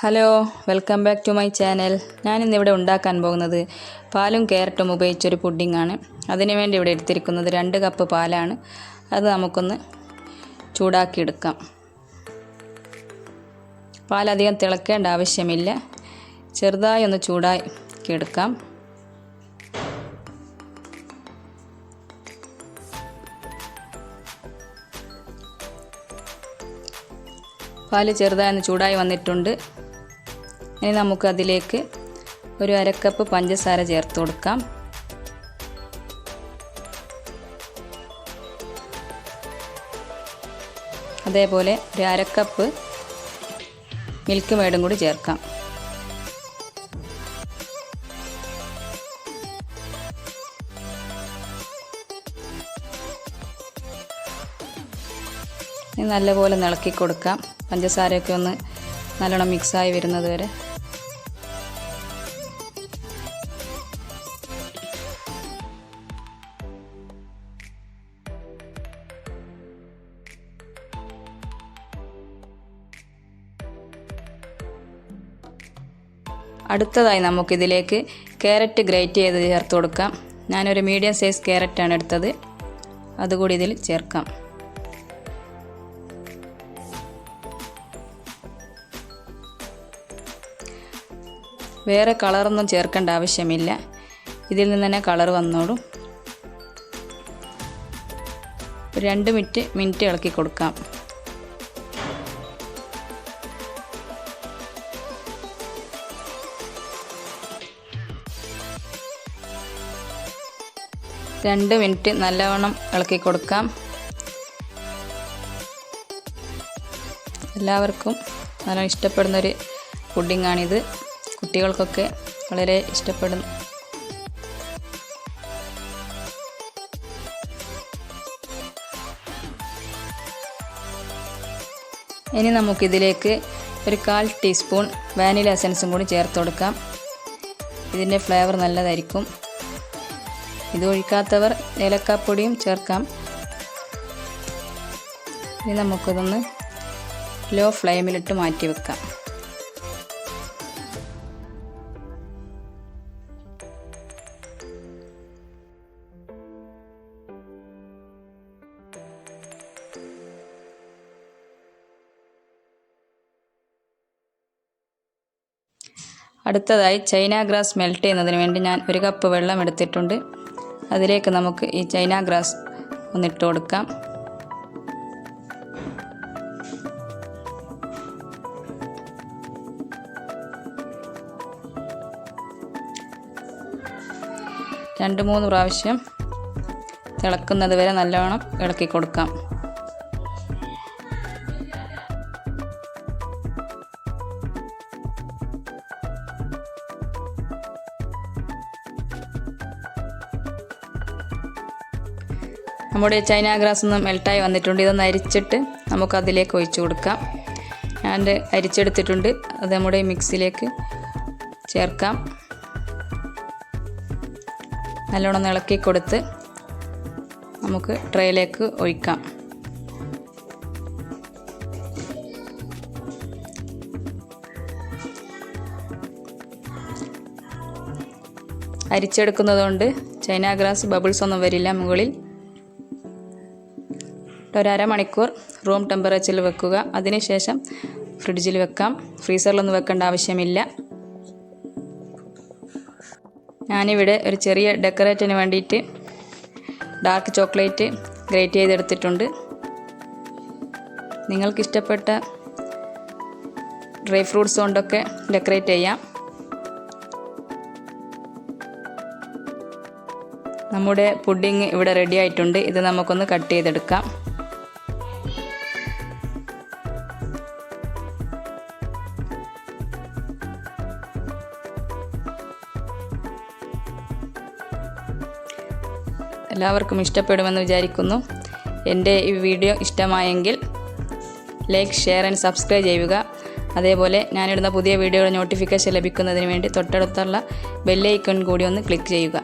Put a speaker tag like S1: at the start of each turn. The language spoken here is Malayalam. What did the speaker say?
S1: Hello, welcome back to my channel. ഞാനിന്നിവിടെ ഉണ്ടാക്കാൻ പോകുന്നത് പാലും ക്യാരറ്റും ഉപയോഗിച്ചൊരു പുഡിങ്ങാണ്. അതിനുവേണ്ടി ഇവിടെ എടുത്തിരിക്കുന്നത് 2 കപ്പ് പാലാണ്. അത് നമുക്കൊന്ന് ചൂടാക്കിയെടുക്കാം. പാലധികം തിളക്കേണ്ട ആവശ്യമില്ല, ചെറുതായി ഒന്ന് ചൂടാക്കിയെടുക്കാം. പാല് ചെറുതായി ചൂടായി വന്നിട്ടുണ്ട്. ഇനി നമുക്ക് അതിലേക്ക് ഒരു 1/2 കപ്പ് പഞ്ചസാര ചേർത്ത് കൊടുക്കാം. അതേപോലെ ഒരു 1/2 കപ്പ് മിൽക്ക് മേഡും കൂടി ചേർക്കാം. ഇനി നല്ലപോലെ ഇളക്കി കൊടുക്കാം. പഞ്ചസാരയൊക്കെ ഒന്ന് നല്ലോണം മിക്സായി വരുന്നത് വരെ. അടുത്തതായി നമുക്കിതിലേക്ക് ക്യാരറ്റ് ഗ്രേറ്റ് ചെയ്ത് ചേർത്ത് കൊടുക്കാം. ഞാനൊരു മീഡിയം സൈസ് ക്യാരറ്റാണ് എടുത്തത്, അതുകൂടി ഇതിൽ ചേർക്കാം. വേറെ കളറൊന്നും ചേർക്കേണ്ട ആവശ്യമില്ല, ഇതിൽ നിന്ന് തന്നെ കളർ വന്നോളും. 2 മിനിറ്റ് ഇളക്കി കൊടുക്കാം. നല്ലവണ്ണം ഇളക്കി കൊടുക്കാം. എല്ലാവർക്കും നല്ല ഇഷ്ടപ്പെടുന്നൊരു പുഡിങ്ങാണിത്. കുട്ടികൾക്കൊക്കെ വളരെ ഇഷ്ടപ്പെടും. ഇനി നമുക്കിതിലേക്ക് ഒരു 1/4 ടീസ്പൂൺ വാനില എസൻസും കൂടി ചേർത്ത് കൊടുക്കാം. ഇതിൻ്റെ ഫ്ലേവർ നല്ലതായിരിക്കും. ഇത് ഒഴിക്കാത്തവർ ഏലക്കാപ്പൊടിയും ചേർക്കാം. ഇനി നമുക്കിതൊന്ന് ലോ ഫ്ലെയിമിലിട്ട് മാറ്റി വെക്കാം. അടുത്തതായി ചൈന ഗ്രാസ് മെൽറ്റ് ചെയ്യുന്നതിന് വേണ്ടി ഞാൻ 1 കപ്പ് വെള്ളം എടുത്തിട്ടുണ്ട്. അതിലേക്ക് നമുക്ക് ഈ ചൈന ഗ്രാസ് ഒന്നിട്ട് കൊടുക്കാം. രണ്ട് മൂന്ന് പ്രാവശ്യം തിളക്കുന്നത് വരെ നല്ലവണ്ണം ഇളക്കി കൊടുക്കാം. നമ്മുടെ ചൈന ഗ്രാസ് ഒന്ന് മെൽട്ടായി വന്നിട്ടുണ്ട്. ഇതൊന്ന് അരിച്ചിട്ട് നമുക്കതിലേക്ക് ഒഴിച്ചു കൊടുക്കാം. ഞാൻ അരിച്ചെടുത്തിട്ടുണ്ട്, അത് നമ്മുടെ മിക്സിയിലേക്ക് ചേർക്കാം. നല്ലോണം ഇളക്കി കൊടുത്ത് നമുക്ക് ട്രേയിലേക്ക് ഒഴിക്കാം. അരിച്ചെടുക്കുന്നതുകൊണ്ട് ചൈന ഗ്രാസ് ബബിൾസ് ഒന്നും വരില്ല മുകളിൽ. ഒരു 1/2 മണിക്കൂർ റൂം ടെമ്പറേച്ചറിൽ വെക്കുക. അതിനുശേഷം ഫ്രിഡ്ജിൽ വെക്കാം. ഫ്രീസറിലൊന്നും വെക്കേണ്ട ആവശ്യമില്ല. ഞാനിവിടെ ഒരു ചെറിയ ഡെക്കറേറ്റിന് വേണ്ടിയിട്ട് ഡാർക്ക് ചോക്ലേറ്റ് ഗ്രേറ്റ് ചെയ്തെടുത്തിട്ടുണ്ട്. നിങ്ങൾക്കിഷ്ടപ്പെട്ട ഡ്രൈ ഫ്രൂട്ട്സ് കൊണ്ടൊക്കെ ഡെക്കറേറ്റ് ചെയ്യാം. നമ്മുടെ പുഡിങ് ഇവിടെ റെഡി ആയിട്ടുണ്ട്. ഇത് നമുക്കൊന്ന് കട്ട് ചെയ്തെടുക്കാം. എല്ലാവർക്കും ഇഷ്ടപ്പെടുമെന്ന് വിചാരിക്കുന്നു. എൻ്റെ ഈ വീഡിയോ ഇഷ്ടമായെങ്കിൽ ലൈക്ക്, ഷെയർ ആൻഡ് സബ്സ്ക്രൈബ് ചെയ്യുക. അതേപോലെ ഞാനിടുന്ന പുതിയ വീഡിയോയുടെ നോട്ടിഫിക്കേഷൻ ലഭിക്കുന്നതിന് വേണ്ടി തൊട്ടടുത്തുള്ള ബെൽ ഐക്കൺ കൂടി ഒന്ന് ക്ലിക്ക് ചെയ്യുക.